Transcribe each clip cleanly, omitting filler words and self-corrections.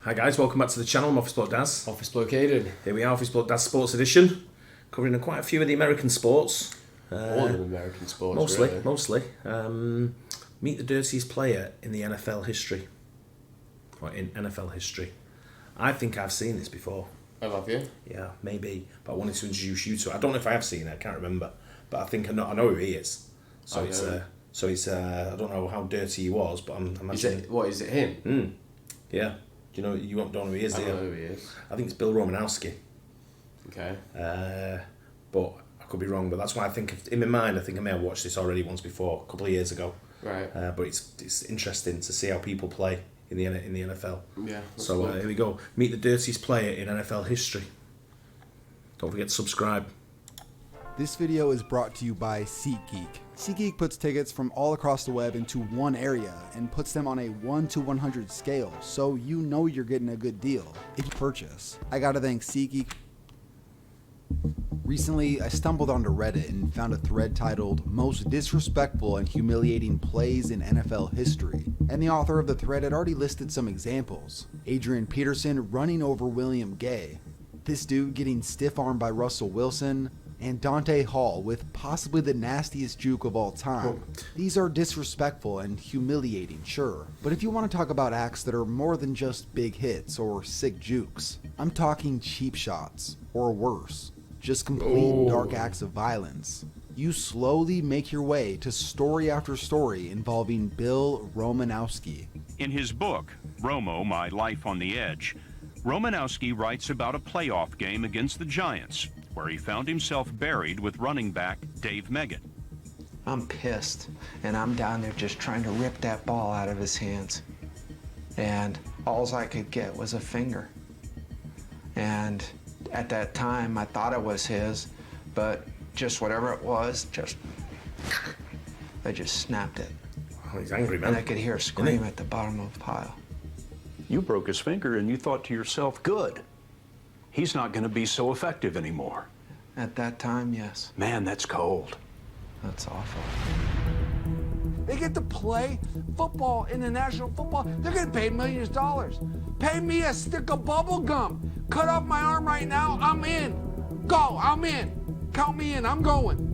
Hi guys, welcome back to the channel. I'm Office Bloke Daz. Office Bloke Aidan. Here we are, Office Bloke Daz Sports Edition, covering quite a few of the American sports. All of the American sports, Mostly. Meet the dirtiest player in the NFL history. Or in NFL history. I think I've seen this before. Oh, have you? Yeah, maybe. But I wanted to introduce you to it. I don't know if I have seen it, I can't remember. But I think I know who he is. So it's I don't know how dirty he was, but I'm imagining... Is it him? Yeah. Do you know, you don't know who he is, do you? I don't know who he is. I think it's Bill Romanowski. Okay. But I could be wrong, but that's why I think, in my mind, I think I may have watched this already once before, a couple of years ago. Right. But it's interesting to see how people play in the NFL. Yeah. So here we go. Meet the dirtiest player in NFL history. Don't forget to subscribe. This video is brought to you by SeatGeek. SeatGeek puts tickets from all across the web into one area and puts them on a 1 to 100 scale, so you know you're getting a good deal if you purchase. I gotta thank SeatGeek. Recently, I stumbled onto Reddit and found a thread titled Most Disrespectful and Humiliating Plays in NFL History, and the author of the thread had already listed some examples. Adrian Peterson running over William Gay, this dude getting stiff-armed by Russell Wilson, and Dante Hall with possibly the nastiest juke of all time. These are disrespectful and humiliating, sure, but if you want to talk about acts that are more than just big hits or sick jukes, I'm talking cheap shots, or worse, just complete dark acts of violence. You slowly make your way to story after story involving Bill Romanowski. In his book, Romo, My Life on the Edge, Romanowski writes about a playoff game against the Giants, where he found himself buried with running back Dave Meggett. I'm pissed, and I'm down there just trying to rip that ball out of his hands. And all I could get was a finger. And at that time, I thought it was his, but just whatever it was, I just snapped it. Oh, he's angry, man. And I could hear a scream at the bottom of the pile. You broke his finger and you thought to yourself, good. He's not going to be so effective anymore. At that time, yes. Man, that's cold. That's awful. They get to play football in the National Football. They're getting paid millions of dollars. Pay me a stick of bubble gum. Cut off my arm right now. I'm in. Go. I'm in. Count me in. I'm going.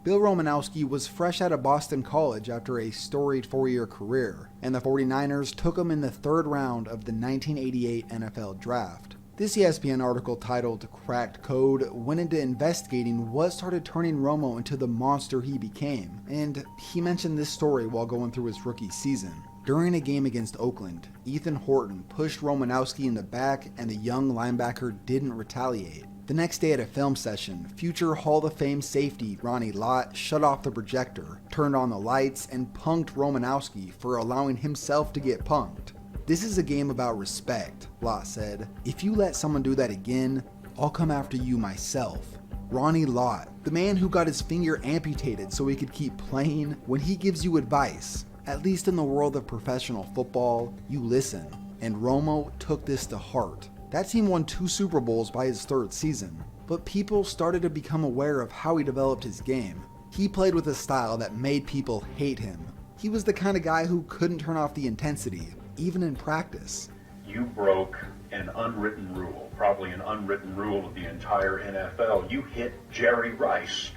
Bill Romanowski was fresh out of Boston College after a storied 4-year career, and the 49ers took him in the 3rd round of the 1988 NFL Draft. This ESPN article titled Cracked Code went into investigating what started turning Romo into the monster he became, and he mentioned this story while going through his rookie season. During a game against Oakland, Ethan Horton pushed Romanowski in the back and the young linebacker didn't retaliate. The next day at a film session, future Hall of Fame safety Ronnie Lott shut off the projector, turned on the lights, and punked Romanowski for allowing himself to get punked. "This is a game about respect," Lott said. "If you let someone do that again, I'll come after you myself." Ronnie Lott, the man who got his finger amputated so he could keep playing, when he gives you advice, at least in the world of professional football, you listen. And Romo took this to heart. That team won 2 Super Bowls by his 3rd season, but people started to become aware of how he developed his game. He played with a style that made people hate him. He was the kind of guy who couldn't turn off the intensity, even in practice. You broke an unwritten rule, probably an unwritten rule of the entire NFL. You hit Jerry Rice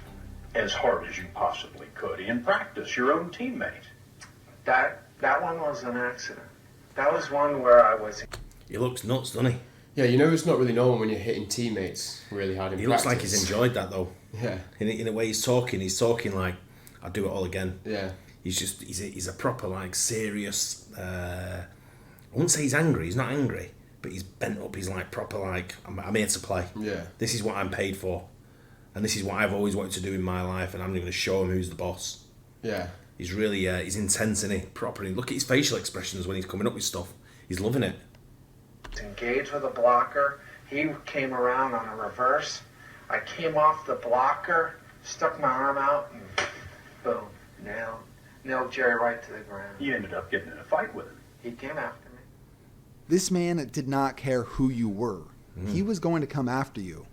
as hard as you possibly could in practice, your own teammate. That one was an accident. That was one where I was... He looks nuts, doesn't he? Yeah, you know it's not really normal when you're hitting teammates really hard in He practice. looks like he's enjoyed that, though. Yeah. In the way he's talking like, I'll do it all again. Yeah. He's a proper, like, serious... I wouldn't say he's angry. He's not angry. But he's bent up. He's, like, proper, like, I'm here to play. Yeah. This is what I'm paid for. And this is what I've always wanted to do in my life. And I'm going to show him who's the boss. Yeah. He's really... he's intense, isn't he? Proper. Look at his facial expressions when he's coming up with stuff. He's loving it. Engaged with a blocker. He came around on a reverse. I came off the blocker, stuck my arm out, and boom, nailed Jerry right to the ground. You ended up getting in a fight with him. He came after me. This man did not care who you were. He was going to come after you.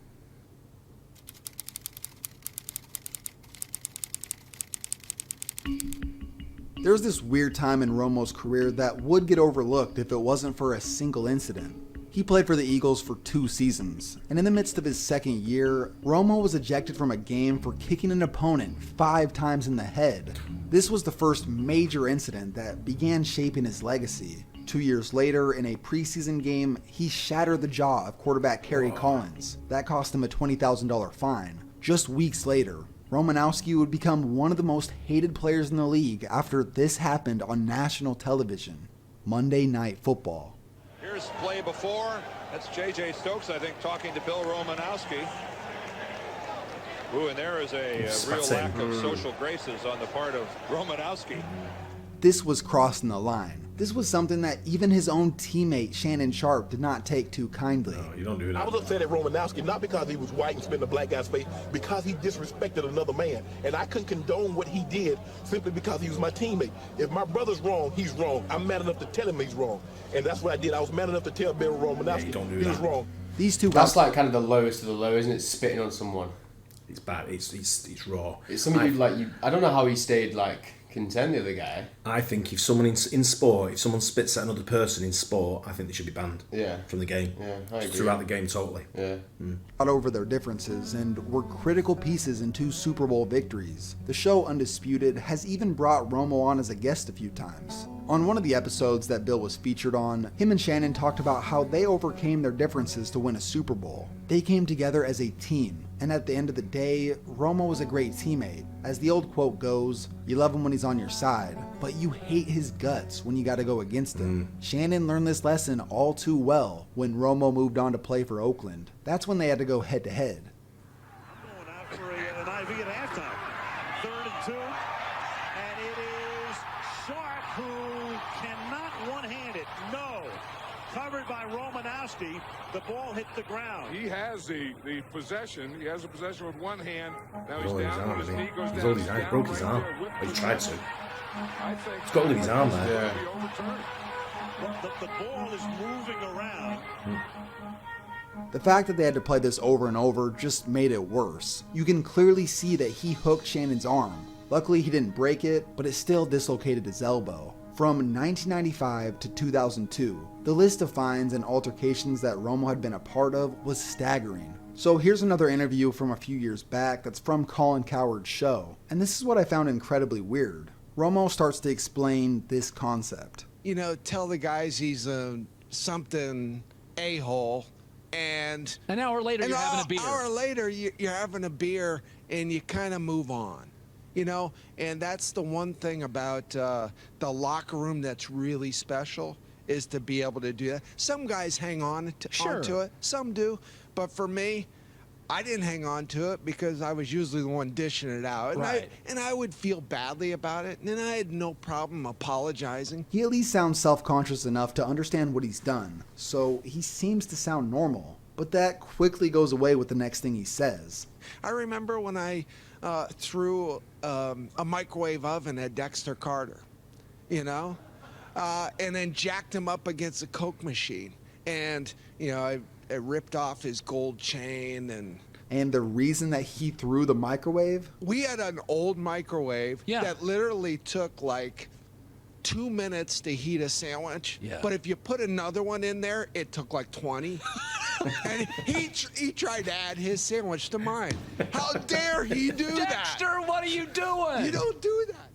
There's this weird time in Romo's career that would get overlooked if it wasn't for a single incident. He played for the Eagles for 2 seasons, and in the midst of his second year, Romo was ejected from a game for kicking an opponent 5 times in the head. This was the first major incident that began shaping his legacy. 2 years later, in a preseason game, he shattered the jaw of quarterback Kerry Collins. That cost him a $20,000 fine. Just weeks later, Romanowski would become one of the most hated players in the league after this happened on national television. Monday Night Football. Here's play before. That's J.J. Stokes, I think, talking to Bill Romanowski. Ooh, and there is a real lack of social graces on the part of Romanowski. This was crossing the line. This was something that even his own teammate Shannon Sharpe did not take too kindly. No, you don't do that. I was upset at Romanowski, not because he was white and spit in a black guy's face, because he disrespected another man. And I couldn't condone what he did simply because he was my teammate. If my brother's wrong, he's wrong. I'm mad enough to tell him he's wrong. And that's what I did. I was mad enough to tell Bill Romanowski he was wrong. These two That's like kind of the lowest of the low, isn't it? Spitting on someone. It's bad. It's raw. It's something I don't know how he stayed content, the other guy. I think if someone in sport, if someone spits at another person in sport, I think they should be banned from the game. Yeah, I agree. Throughout the game, totally. Yeah. Got over their differences and were critical pieces in 2 Super Bowl victories. The show Undisputed has even brought Romo on as a guest a few times. On one of the episodes that Bill was featured on, him and Shannon talked about how they overcame their differences to win a Super Bowl. They came together as a team, and at the end of the day, Romo was a great teammate. As the old quote goes, you love him when he's on your side, but you hate his guts when you gotta go against him. Shannon learned this lesson all too well when Romo moved on to play for Oakland. That's when they had to go head to head. Going out for an IV at halftime. 3rd and 2, and it is Sharp who cannot one-hand it. No. Covered by Romanowski. The ball hit the ground. He has the possession. He has the possession with one hand. Now he's down. His knee goes down. He's holding his arm. Broke his arm. He tried to. He's got hold of his arm there. Yeah. The ball is moving around. The fact that they had to play this over and over just made it worse. You can clearly see that he hooked Shannon's arm. Luckily he didn't break it, but it still dislocated his elbow. From 1995 to 2002, the list of fines and altercations that Romo had been a part of was staggering. So here's another interview from a few years back that's from Colin Cowherd's show, and this is what I found incredibly weird. Romo starts to explain this concept. You know, tell the guys he's a something a-hole, and an hour later you're having a beer. An hour later you're having a beer and you kind of move on. You know, and that's the one thing about the locker room that's really special, is to be able to do that. Some guys hang on onto it, some do, but for me, I didn't hang on to it because I was usually the one dishing it out. And I would feel badly about it, and I had no problem apologizing. He at least sounds self-conscious enough to understand what he's done, so he seems to sound normal, but that quickly goes away with the next thing he says. I remember when I threw a microwave oven at Dexter Carter, you know, and then jacked him up against a Coke machine. And, you know, I ripped off his gold chain. And the reason that he threw the microwave? We had an old microwave that literally took like 2 minutes to heat a sandwich. Yeah. But if you put another one in there, it took like 20. And he tried to add his sandwich to mine. How dare he do that? Dexter, what are you doing? You don't do that.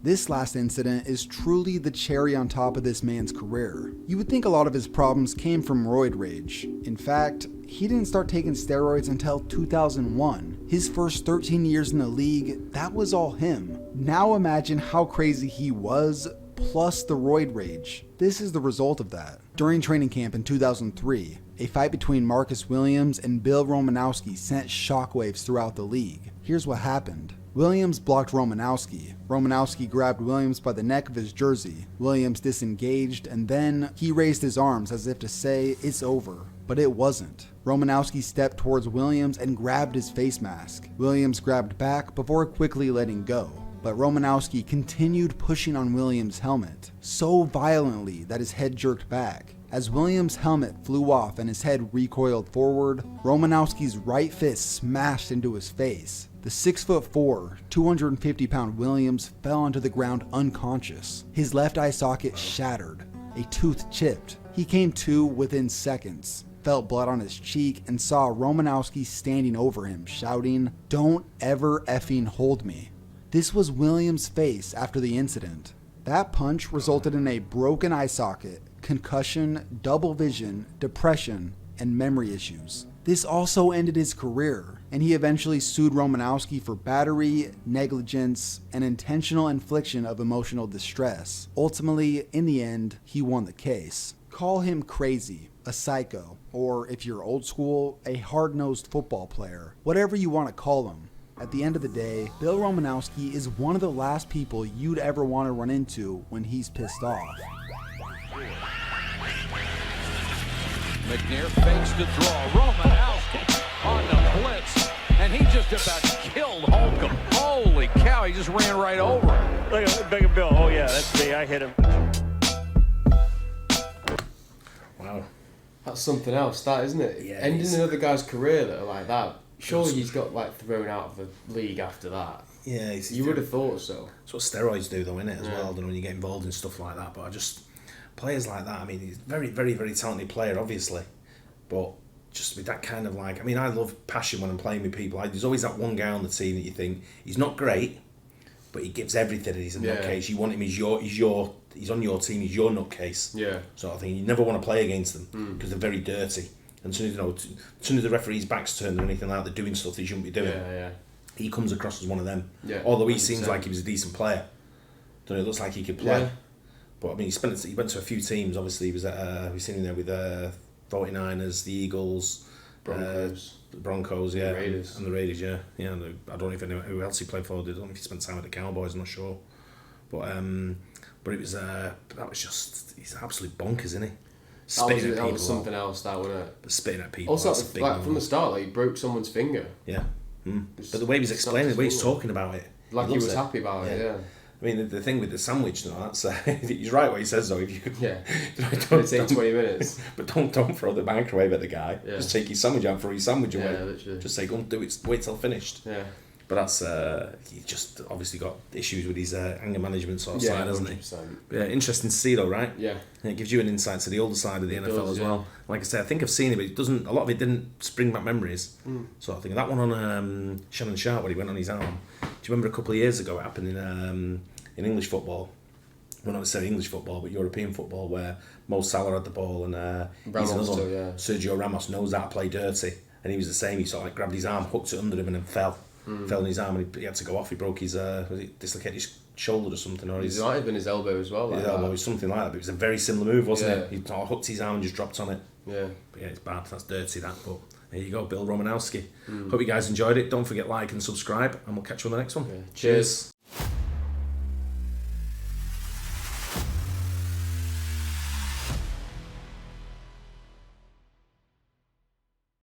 This last incident is truly the cherry on top of this man's career. You would think a lot of his problems came from roid rage. In fact, he didn't start taking steroids until 2001. His first 13 years in the league, that was all him. Now imagine how crazy he was, plus the roid rage. This is the result of that. During training camp in 2003, a fight between Marcus Williams and Bill Romanowski sent shockwaves throughout the league. Here's what happened. Williams blocked Romanowski. Romanowski grabbed Williams by the neck of his jersey. Williams disengaged, and then he raised his arms as if to say, it's over. But it wasn't. Romanowski stepped towards Williams and grabbed his face mask. Williams grabbed back before quickly letting go. But Romanowski continued pushing on Williams' helmet, so violently that his head jerked back. As Williams' helmet flew off and his head recoiled forward, Romanowski's right fist smashed into his face. The 6'4", 250-pound Williams fell onto the ground unconscious. His left eye socket shattered, a tooth chipped. He came to within seconds, felt blood on his cheek, and saw Romanowski standing over him, shouting, "Don't ever effing hold me." This was Williams' face after the incident. That punch resulted in a broken eye socket, concussion, double vision, depression, and memory issues. This also ended his career, and he eventually sued Romanowski for battery, negligence, and intentional infliction of emotional distress. Ultimately, in the end, he won the case. Call him crazy, a psycho, or if you're old school, a hard-nosed football player. Whatever you want to call him. At the end of the day, Bill Romanowski is one of the last people you'd ever want to run into when he's pissed off. McNair fakes the draw. Romanowski on the blitz, and he just about killed Holcomb. Holy cow, he just ran right over him. Look at Big Bill. Oh, yeah, that's me. I hit him. Wow. That's something else, that, isn't it? Yeah, Ending another guy's career that like that. Surely he's got like thrown out of the league after that. Yeah, you would have thought so. That's what steroids do, though, innit, as well. I don't know when you get involved in stuff like that, but I just players like that. I mean, he's a very, very, very talented player, obviously, but just with that kind of like, I mean, I love passion when I'm playing with people. There's always that one guy on the team that you think he's not great, but he gives everything, and he's a nutcase. You want him, he's on your team, he's your nutcase. Yeah. So I think you never want to play against them because they're very dirty. And as soon as the referee's back's turned or anything like that, they're doing stuff they shouldn't be doing. He comes across as one of them. Yeah, although he 100%. seems like he was a decent player. Don't know, it looks like he could play. Yeah. But I mean, he went to a few teams. Obviously, he was at we've seen him there with 49ers, the Eagles, the Broncos, yeah, and the Raiders, yeah. And I don't know if anyone who else he played for. I don't know if he spent time with the Cowboys. I'm not sure. But it was that was just, he's absolute bonkers, isn't he? That was something else, that, wasn't it? But spitting at people. Also, like, from the start, like, he broke someone's finger. Yeah. But the way he was explaining, the way he's talking about it, like he was happy about it. Yeah. I mean, the thing with the sandwich, that's he's right what he says though. If you don't take 20 minutes, but don't throw the microwave at the guy. Yeah. Just take his sandwich out and throw his sandwich away. Yeah, literally. Just say, go and do it. Wait till finished. Yeah. But that's he just obviously got issues with his anger management sort of side, hasn't he? Yeah, interesting to see though, right? Yeah. And it gives you an insight to the older side of the NFL as well. Like I said, I think I've seen it, but it doesn't. A lot of it didn't spring back memories. So I think that one on Shannon Sharp when he went on his arm. Do you remember a couple of years ago it happened in English football? Well, not necessarily English football, but European football, where Mo Salah had the ball and he's another one. Yeah. Sergio Ramos knows how to play dirty, and he was the same. He sort of like grabbed his arm, hooked it under him, and then fell in his arm, and he had to go off. He broke his dislocated his shoulder or something, or it might have been his elbow as well. His elbow was something like that. But it was a very similar move, wasn't it? He hooked his arm and just dropped on it. Yeah. But yeah, it's bad. That's dirty. That. But there you go, Bill Romanowski. Hope you guys enjoyed it. Don't forget like and subscribe, and we'll catch you on the next one. Yeah. Cheers.